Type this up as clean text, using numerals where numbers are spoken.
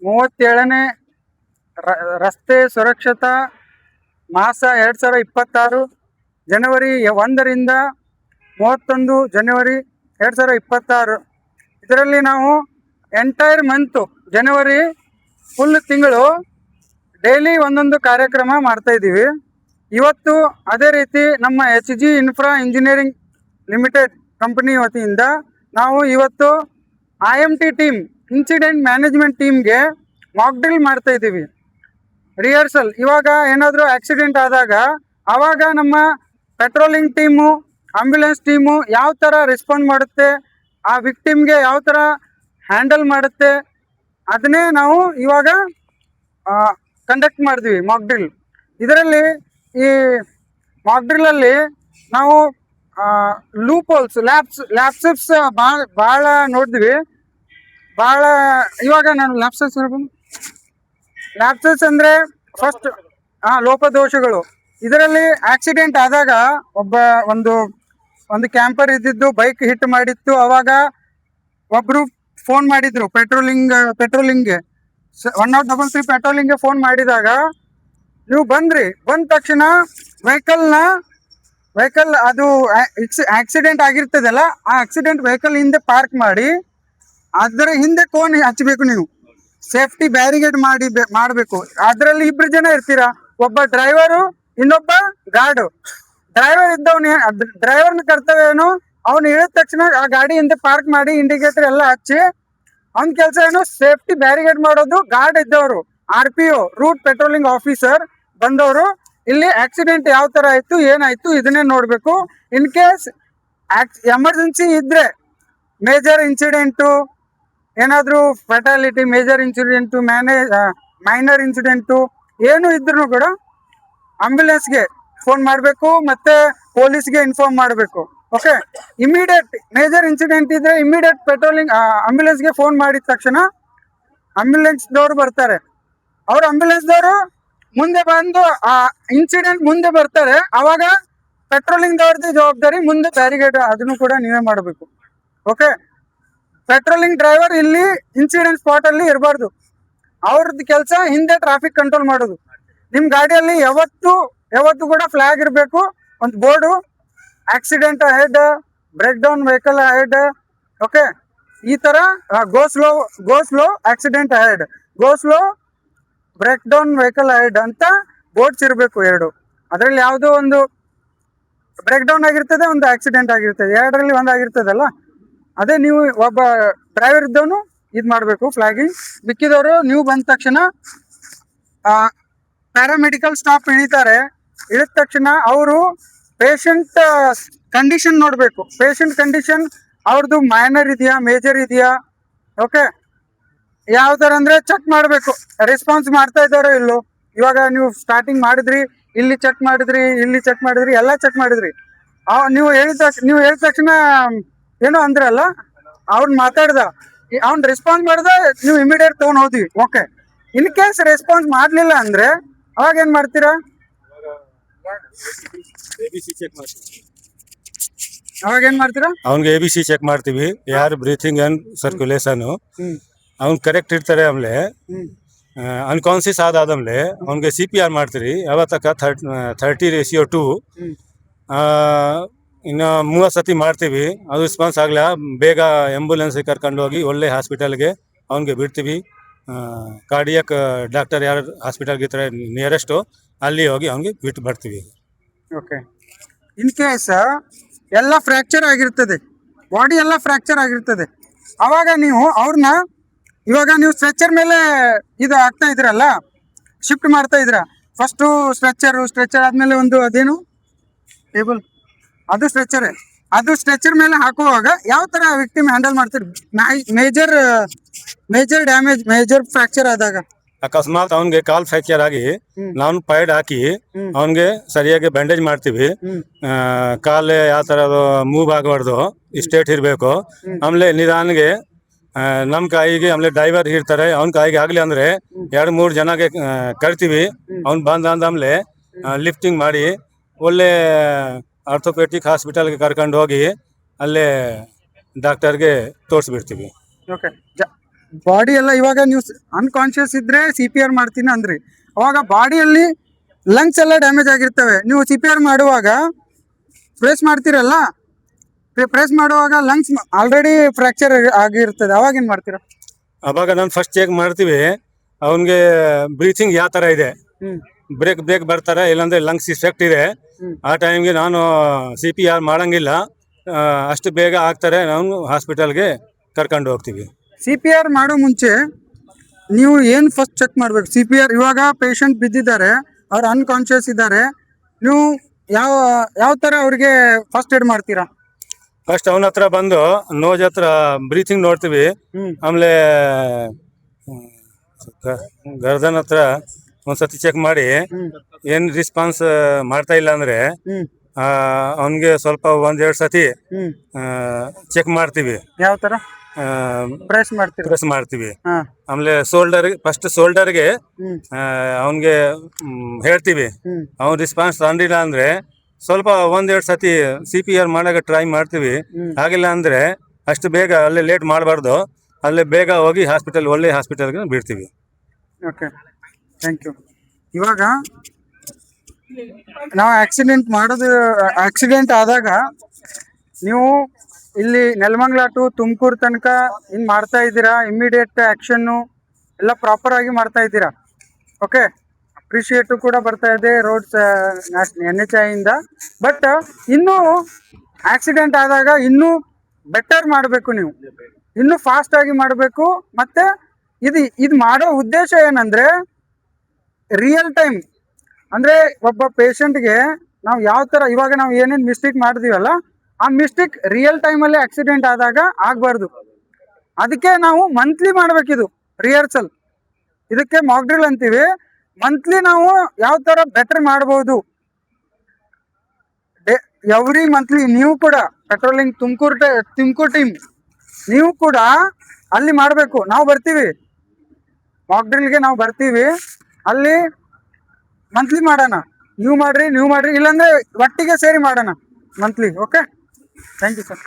37ನೇ ರಸ್ತೆ ಸುರಕ್ಷತಾ ಮಾಸ 2026 ಜನವರಿ 1ರಿಂದ 31 ಜನವರಿ 2026 ಇದರಲ್ಲಿ ನಾವು ಎಂಟೈರ್ ಮಂತು ಜನವರಿ ಫುಲ್ ತಿಂಗಳು ಡೈಲಿ ಒಂದೊಂದು ಕಾರ್ಯಕ್ರಮ ಮಾಡ್ತಾ ಇದ್ದೀವಿ. ಇವತ್ತು ಅದೇ ರೀತಿ ನಮ್ಮ HG infra engineering limited company ವತಿಯಿಂದ ನಾವು ಇವತ್ತು IMT ಟೀಮ್ ಇನ್ಸಿಡೆಂಟ್ ಮ್ಯಾನೇಜ್ಮೆಂಟ್ ಟೀಮ್ಗೆ ಮಾಕ್ ಡ್ರಿಲ್ ಮಾಡ್ತಾ ಇದ್ದೀವಿ. ರಿಹರ್ಸಲ್ ಇವಾಗ ಏನಾದರೂ ಆಕ್ಸಿಡೆಂಟ್ ಆದಾಗ ಆವಾಗ ನಮ್ಮ ಪೆಟ್ರೋಲಿಂಗ್ ಟೀಮು ಆಂಬ್ಯುಲೆನ್ಸ್ ಟೀಮು ಯಾವ ಥರ ರೆಸ್ಪಾಂಡ್ ಮಾಡುತ್ತೆ, ಆ ವಿಕ್ಟಿಮ್ಗೆ ಯಾವ ಥರ ಹ್ಯಾಂಡಲ್ ಮಾಡುತ್ತೆ ಅದನ್ನೇ ನಾವು ಇವಾಗ ಕಂಡಕ್ಟ್ ಮಾಡ್ತೀವಿ ಮಾಕ್ ಡ್ರಿಲ್. ಇದರಲ್ಲಿ ಈ ಮಾಕ್ ಡ್ರಿಲ್ಲಲ್ಲಿ ನಾವು ಲೂಪ್ ಹೋಲ್ಸ್ ಲ್ಯಾಪ್ಸಸ್ ಭಾಳ ನೋಡಿದ್ವಿ. ಭಾಳ ಇವಾಗ ನಾನು ಲ್ಯಾಪ್ಸಸ್ ಅಂದರೆ ಫಸ್ಟ್ ಲೋಪದೋಷಗಳು. ಇದರಲ್ಲಿ ಆಕ್ಸಿಡೆಂಟ್ ಆದಾಗ ಒಂದು ಕ್ಯಾಂಪರ್ ಇದ್ದಿದ್ದು ಬೈಕ್ ಹಿಟ್ ಮಾಡಿತ್ತು. ಅವಾಗ ಒಬ್ಬರು ಫೋನ್ ಮಾಡಿದ್ರು ಪೆಟ್ರೋಲಿಂಗ್ಗೆ 103 ಪೆಟ್ರೋಲಿಂಗ್ಗೆ ಫೋನ್ ಮಾಡಿದಾಗ ನೀವು ಬಂದ ತಕ್ಷಣ ವೆಹಿಕಲ್ ಅದು ಆಕ್ಸಿಡೆಂಟ್ ಆಗಿರ್ತದಲ್ಲ, ಆ ಆಕ್ಸಿಡೆಂಟ್ ವೆಹಿಕಲ್ ಹಿಂದೆ ಪಾರ್ಕ್ ಮಾಡಿ ಅದರ ಹಿಂದೆ ಕೋನ್ ಹಚ್ಚಬೇಕು. ನೀವು ಸೇಫ್ಟಿ ಬ್ಯಾರಿಗೇಡ್ ಮಾಡಬೇಕು. ಅದರಲ್ಲಿ 2 ಜನ ಇರ್ತೀರಾ, ಒಬ್ಬ ಡ್ರೈವರು ಇನ್ನೊಬ್ಬ ಗಾರ್ಡು. ಡ್ರೈವರ್ನ ಕರ್ತವ್ಯ ಏನು, ಅವನು ಹೇಳಿದ ತಕ್ಷಣ ಆ ಗಾಡಿ ಹಿಂದೆ ಪಾರ್ಕ್ ಮಾಡಿ ಇಂಡಿಕೇಟರ್ ಎಲ್ಲ ಹಚ್ಚಿ ಅವನ ಕೆಲಸ ಏನು ಸೇಫ್ಟಿ ಬ್ಯಾರಿಗೇಡ್ ಮಾಡೋದು. ಗಾರ್ಡ್ ಇದ್ದವರು RPO ರೂಟ್ ಪೆಟ್ರೋಲಿಂಗ್ ಆಫೀಸರ್ ಬಂದವರು ಇಲ್ಲಿ ಆಕ್ಸಿಡೆಂಟ್ ಯಾವ ಥರ ಆಯಿತು ಏನಾಯಿತು ಇದನ್ನೇ ನೋಡಬೇಕು. ಇನ್ ಕೇಸ್ ಎಮರ್ಜೆನ್ಸಿ ಇದ್ದರೆ ಮೇಜರ್ ಇನ್ಸಿಡೆಂಟು, ಏನಾದರೂ fatality, major incident, minor incident ಏನು ಇದ್ರೂ ಕೂಡ ಆಂಬ್ಯುಲೆನ್ಸ್ಗೆ ಫೋನ್ ಮಾಡಬೇಕು ಮತ್ತು ಪೊಲೀಸ್ಗೆ ಇನ್ಫಾರ್ಮ್ ಮಾಡಬೇಕು. ಓಕೆ, ಇಮಿಡಿಯೇಟ್ ಮೇಜರ್ ಇನ್ಸಿಡೆಂಟ್ ಇದ್ದರೆ ಇಮಿಡಿಯೇಟ್ ಆಂಬ್ಯುಲೆನ್ಸ್ಗೆ ಫೋನ್ ಮಾಡಿದ ತಕ್ಷಣ ಆಂಬ್ಯುಲೆನ್ಸ್ದವರು ಬರ್ತಾರೆ. ಅವರು ಆಂಬ್ಯುಲೆನ್ಸ್ದವರು ಮುಂದೆ ಬಂದು ಆ ಇನ್ಸಿಡೆಂಟ್ ಮುಂದೆ ಬರ್ತಾರೆ. ಆವಾಗ ಪೆಟ್ರೋಲಿಂಗ್ದವ್ರದ್ದು ಜವಾಬ್ದಾರಿ ಮುಂದೆ ಬ್ಯಾರಿಗೇಡ್ ಅದನ್ನು ಕೂಡ ನೀವೇ ಮಾಡಬೇಕು. ಓಕೆ, ಪೆಟ್ರೋಲಿಂಗ್ ಡ್ರೈವರ್ ಇಲ್ಲಿ ಇನ್ಸಿಡೆಂಟ್ ಸ್ಪಾಟಲ್ಲಿ ಇರಬಾರ್ದು. ಅವ್ರದ್ದು ಕೆಲಸ ಹಿಂದೆ ಟ್ರಾಫಿಕ್ ಕಂಟ್ರೋಲ್ ಮಾಡೋದು. ನಿಮ್ಮ ಗಾಡಿಯಲ್ಲಿ ಯಾವತ್ತು ಕೂಡ ಫ್ಲಾಗ್ ಇರಬೇಕು, ಒಂದು board, accident ahead, breakdown vehicle ahead. Okay, ಈ ಥರ go slow accident ahead, go slow breakdown vehicle ahead ಅಂತ ಬೋರ್ಡ್ಸ್ ಇರಬೇಕು 2. ಅದರಲ್ಲಿ ಯಾವುದೋ ಒಂದು ಬ್ರೇಕ್ ಡೌನ್ ಆಗಿರ್ತದೆ, ಒಂದು ಆಕ್ಸಿಡೆಂಟ್ ಆಗಿರ್ತದೆ, 2ರಲ್ಲಿ ಒಂದು ಆಗಿರ್ತದಲ್ಲ. ಅದೇ ನೀವು ಒಬ್ಬ ಡ್ರೈವರ್ ಇದ್ದವನು ಇದು ಮಾಡಬೇಕು ಫ್ಲಾಗಿಂಗ್. ಮಿಕ್ಕಿದವರು ನೀವು ಬಂದ ತಕ್ಷಣ ಪ್ಯಾರಾಮೆಡಿಕಲ್ ಸ್ಟಾಫ್ ಇಳಿತಾರೆ. ಇಳಿದ ತಕ್ಷಣ ಅವರು ಪೇಷಂಟ್ ಕಂಡೀಷನ್ ನೋಡಬೇಕು. ಪೇಷಂಟ್ ಕಂಡೀಷನ್ ಅವ್ರದ್ದು ಮೈನರ್ ಇದೆಯಾ ಮೇಜರ್ ಇದೆಯಾ, ಓಕೆ, ಯಾವ ಥರ ಅಂದರೆ ಚೆಕ್ ಮಾಡಬೇಕು. ರೆಸ್ಪಾನ್ಸ್ ಮಾಡ್ತಾ ಇದ್ದಾರೋ ಇಲ್ಲೋ. ಇವಾಗ ನೀವು ಸ್ಟಾರ್ಟಿಂಗ್ ಮಾಡಿದ್ರಿ, ಇಲ್ಲಿ ಚೆಕ್ ಮಾಡಿದ್ರಿ, ಎಲ್ಲ ಚೆಕ್ ಮಾಡಿದ್ರಿ. ನೀವು ಹೇಳಿದ ತಕ್ಷಣ ಏನೋ ಅಂದ್ರಲ್ಲ, ಅವ್ನು ಮಾತಾಡ್ದ, ಅವ್ನು ರೆಸ್ಪಾನ್ಸ್ ಮಾಡ್ದ, ನೀವು ಇಮಿಡಿಯೇಟ್ ತೊಗೊಂಡು ಹೋದ್ವಿ. ಓಕೆ, ಇನ್ ಕೇಸ್ ರೆಸ್ಪಾನ್ಸ್ ಮಾಡಲಿಲ್ಲ ಅಂದರೆ ಅವಾಗ ಏನು ಮಾಡ್ತೀರಾ? ಅವಾಗ ಏನು ಮಾಡ್ತೀರಾ? ಅವ್ನಿಗೆ ABC ಚೆಕ್ ಮಾಡ್ತೀವಿ, ಯಾರು ಬ್ರೀಥಿಂಗ್ ಅಂಡ್ ಸರ್ಕ್ಯುಲೇಷನ್ ಅವ್ನು ಕರೆಕ್ಟ್ ಇರ್ತಾರೆ. ಆಮೇಲೆ ಅನ್ಕಾನ್ಸಿಯಸ್ ಆದಾದ್ಮೇಲೆ ಅವ್ನಿಗೆ CPR ಮಾಡ್ತೀರಿ. ಯಾವತ್ತಕ್ಕ 30:2 ಇನ್ನು 30 ಸತಿ ಮಾಡ್ತೀವಿ. ಅದು ರೆಸ್ಪಾನ್ಸ್ ಆಗಲ್ಲ, ಬೇಗ ಆಂಬ್ಯುಲೆನ್ಸಿಗೆ ಕರ್ಕೊಂಡು ಹೋಗಿ ಒಳ್ಳೆ ಹಾಸ್ಪಿಟಲ್ಗೆ ಅವ್ನಿಗೆ ಬಿಡ್ತೀವಿ. ಕಾರ್ಡಿಯಕ್ ಡಾಕ್ಟರ್ ಯಾರು ಹಾಸ್ಪಿಟಲ್ಗೆ ಇರ್ತಾರೆ ನಿಯರೆಸ್ಟು, ಅಲ್ಲಿ ಹೋಗಿ ಅವ್ನಿಗೆ ಬಿಟ್ಟು ಬರ್ತೀವಿ. ಓಕೆ, ಇನ್ ಕೇಸ್ ಎಲ್ಲ ಫ್ರ್ಯಾಕ್ಚರ್ ಆಗಿರ್ತದೆ, ಬಾಡಿ ಎಲ್ಲ ಫ್ರ್ಯಾಕ್ಚರ್ ಆಗಿರ್ತದೆ, ಆವಾಗ ನೀವು ಅವ್ರನ್ನ ಇವಾಗ ನೀವು ಸ್ಟ್ರೆಚರ್ ಮೇಲೆ ಇದು ಆಗ್ತಾ ಇದ್ರಲ್ಲ, ಶಿಫ್ಟ್ ಮಾಡ್ತಾ ಇದ್ರ. ಫಸ್ಟು ಸ್ಟ್ರೆಚರ್ ಆದಮೇಲೆ ಒಂದು ಅದೇನು ಟೇಬಲ್, ಅದು ಸ್ಟ್ರೆಚರ್ ಮೇಲೆ ಹಾಕುವಾಗ ಯಾವ ಥರ ವಿಕ್ಟಿಮ್ ಹ್ಯಾಂಡಲ್ ಮಾಡ್ತೀರಿ? ಮೇಜರ್ ಡ್ಯಾಮೇಜ್, ಮೇಜರ್ ಫ್ರ್ಯಾಕ್ಚರ್ ಆದಾಗ ಅಕಸ್ಮಾತ್ ಅವ್ನಿಗೆ ಕಾಲ್ ಫ್ರ್ಯಾಕ್ಚರ್ ಆಗಿ ನಾವು ಪೈಡ್ ಹಾಕಿ ಅವ್ನಿಗೆ ಸರಿಯಾಗಿ ಬ್ಯಾಂಡೇಜ್ ಮಾಡ್ತೀವಿ. ಕಾಲು ಯಾವ ಥರ ಮೂವ್ ಆಗಬಾರ್ದು, ಸ್ಟೇಟ್ ಇರಬೇಕು. ಆಮೇಲೆ ನಿಧಾನಿಗೆ ನಮ್ಮ ಕಾಯಿಗೆ ಆಮೇಲೆ ಡ್ರೈವರ್ ಇರ್ತಾರೆ, ಅವ್ನ ಕಾಯಿಗೆ ಆಗಲಿ ಅಂದರೆ 2-3 ಜನಗೆ ಕರಿತೀವಿ. ಅವ್ನು ಬಂದಾದ್ಮೇಲೆ ಲಿಫ್ಟಿಂಗ್ ಮಾಡಿ ಒಳ್ಳೆ ಆರ್ಥೋಪೆಟಿಕ್ ಹಾಸ್ಪಿಟಲ್ಗೆ ಕರ್ಕೊಂಡು ಹೋಗಿ ಅಲ್ಲೇ ಡಾಕ್ಟರ್ಗೆ ತೋರಿಸ್ಬಿಡ್ತೀವಿ. ಓಕೆ, ಬಾಡಿ ಎಲ್ಲ ಇವಾಗ ನೀವು ಅನ್ಕಾನ್ಶಿಯಸ್ ಇದ್ರೆ ಸಿ ಪಿ ಆರ್ ಮಾಡ್ತೀನಿ ಅಂದ್ರಿ, ಅವಾಗ ಬಾಡಿಯಲ್ಲಿ ಲಂಗ್ಸ್ ಎಲ್ಲ ಡ್ಯಾಮೇಜ್ ಆಗಿರ್ತವೆ. ನೀವು ಸಿ ಪಿ ಆರ್ ಮಾಡುವಾಗ ಪ್ರೆಸ್ ಮಾಡ್ತೀರಲ್ಲ, ಪ್ರೆಸ್ ಮಾಡುವಾಗ ಲಂಗ್ಸ್ ಆಲ್ರೆಡಿ ಫ್ರಾಕ್ಚರ್ ಆಗಿರ್ತದೆ, ಅವಾಗ ಏನ್ ಮಾಡ್ತೀರಾ? ಅವಾಗ ನಾನು ಫಸ್ಟ್ ಚೆಕ್ ಮಾಡ್ತೀವಿ ಅವನಿಗೆ ಬ್ರೀತಿಂಗ್ ಯಾವ ತರ ಇದೆ, ಹ್ಮ್ ಬ್ರೇಕ್ ಬರ್ತಾರೆ, ಇಲ್ಲಾಂದ್ರೆ ಲಂಗ್ಸ್ ಇಫೆಕ್ಟ್ ಇದೆ. ಆ ಟೈಮ್ಗೆ ನಾನು CPR ಮಾಡಂಗಿಲ್ಲ, ಅಷ್ಟು ಬೇಗ ಆಗ್ತಾರೆ, ನಾವು ಹಾಸ್ಪಿಟಲ್ಗೆ ಕರ್ಕೊಂಡು ಹೋಗ್ತೀವಿ. ಸಿ ಪಿ ಆರ್ ಮಾಡೋ ಮುಂಚೆ ನೀವು ಏನು ಫಸ್ಟ್ ಚೆಕ್ ಮಾಡ್ಬೇಕು? ಸಿ ಪಿ ಆರ್ ಇವಾಗ ಪೇಷಂಟ್ ಬಿದ್ದಿದ್ದಾರೆ, ಅವ್ರು ಅನ್ಕಾನ್ಶಿಯಸ್ ಇದ್ದಾರೆ, ನೀವು ಯಾವ ಯಾವ ಥರ ಅವ್ರಿಗೆ ಫಸ್ಟ್ ಏಡ್ ಮಾಡ್ತೀರಾ? ಫಸ್ಟ್ ಅವನ ಹತ್ರ ಬಂದು ನೋಜ್ ಹತ್ರ ಬ್ರೀತಿಂಗ್ ನೋಡ್ತೀವಿ. ಹ್ಮ್ ಆಮೇಲೆ ಗರ್ದನ್ ಹತ್ರ ಒಂದ್ಸತಿ ಚೆಕ್ ಮಾಡಿ ಹ್ಮ್ ಏನ್ ರೆಸ್ಪಾನ್ಸ್ ಮಾಡ್ತಾ ಇಲ್ಲ ಅಂದ್ರೆ ಹ್ಮ್ ಅವನಿಗೆ ಸ್ವಲ್ಪ ಒಂದೆರಡು ಸತಿ ಹ್ಮ್ ಚೆಕ್ ಮಾಡ್ತೀವಿ, ಯಾವ ಥರ ಪ್ರೆಸ್ ಮಾಡ್ತೀರಾ? ಪ್ರೆಸ್ ಮಾಡ್ತೀವಿ. ಹಾ ಆಮೇಲೆ ಫಸ್ಟ್ ಶೋಲ್ಡರ್ಗೆ ಹ್ಮ್ ಅವನಿಗೆ ಹೇಳ್ತೀವಿ. ಹ್ಮ್ ಅವ್ನ ರೆಸ್ಪಾನ್ಸ್ ತಂದಿಲ್ಲ ಅಂದ್ರೆ ಸ್ವಲ್ಪ ಒಂದೆರಡು ಸತಿ CPR ಮಾಡಕ್ಕೆ ಟ್ರೈ ಮಾಡ್ತೀವಿ. ಹ್ಮ್. ಆಗಿಲ್ಲ ಅಂದ್ರೆ ಅಷ್ಟು ಬೇಗ ಅಲ್ಲೇ ಲೇಟ್ ಮಾಡಬಾರ್ದು, ಅಲ್ಲೇ ಬೇಗ ಹೋಗಿ ಒಳ್ಳೆ ಹಾಸ್ಪಿಟಲ್ಗೆ ಬಿಡ್ತೀವಿ. Okay, thank you. ಇವಾಗ ನಾವು ಆಕ್ಸಿಡೆಂಟ್ ಆದಾಗ ನೀವು ಇಲ್ಲಿ ನೆಲಮಂಗಲ ಟು ತುಮಕೂರು ತನಕ ಹಿಂಗೆ ಮಾಡ್ತಾ ಇದ್ದೀರಾ, ಇಮ್ಮಿಡಿಯೇಟ್ ಆ್ಯಕ್ಷನ್ನು ಎಲ್ಲ ಪ್ರಾಪರ್ ಆಗಿ ಮಾಡ್ತಾ ಇದ್ದೀರಾ. ಓಕೆ, ಅಪ್ರಿಷಿಯೇಟು ಕೂಡ ಬರ್ತಾ ಇದೆ ರೋಡ್ಸ್ NHAI ಇಂದ. ಬಟ್ ಇನ್ನೂ ಆಕ್ಸಿಡೆಂಟ್ ಆದಾಗ ಇನ್ನೂ ಬೆಟರ್ ಮಾಡಬೇಕು, ನೀವು ಇನ್ನೂ ಫಾಸ್ಟಾಗಿ ಮಾಡಬೇಕು. ಮತ್ತು ಇದು ಮಾಡೋ ಉದ್ದೇಶ ಏನಂದರೆ ರಿಯಲ್ ಟೈಮ್, ಅಂದರೆ ಒಬ್ಬ ಪೇಷಂಟ್ಗೆ ನಾವು ಯಾವ ಥರ ಇವಾಗ ನಾವು ಏನೇನು ಮಿಸ್ಟೇಕ್ ಮಾಡಿದೀವಲ್ಲ, ಆ ಮಿಸ್ಟೇಕ್ ರಿಯಲ್ ಟೈಮಲ್ಲಿ ಆಕ್ಸಿಡೆಂಟ್ ಆದಾಗ ಆಗಬಾರ್ದು. ಅದಕ್ಕೆ ನಾವು ಮಂತ್ಲಿ ಮಾಡಬೇಕಿದು ರಿಹರ್ಸಲ್, ಇದಕ್ಕೆ ಮಾಕ್ ಡ್ರಿಲ್ ಅಂತೀವಿ. ಮಂತ್ಲಿ ನಾವು ಯಾವ ಥರ ಬೆಟರ್ ಮಾಡ್ಬೋದು, ಎವ್ರಿ ಮಂತ್ಲಿ ನೀವು ಕೂಡ ಪೆಟ್ರೋಲಿಂಗ್ ತುಮಕೂರು ಟೀಮ್ ನೀವು ಕೂಡ ಅಲ್ಲಿ ಮಾಡಬೇಕು. ನಾವು ಬರ್ತೀವಿ ಮಾಕ್ ಡ್ರಿಲ್ಗೆ, ನಾವು ಬರ್ತೀವಿ ಅಲ್ಲಿ ಮಂತ್ಲಿ ಮಾಡೋಣ. ನೀವು ಮಾಡ್ರಿ, ಇಲ್ಲಾಂದ್ರೆ ಒಟ್ಟಿಗೆ ಸೇರಿ ಮಾಡೋಣ monthly. Okay, thank you sir.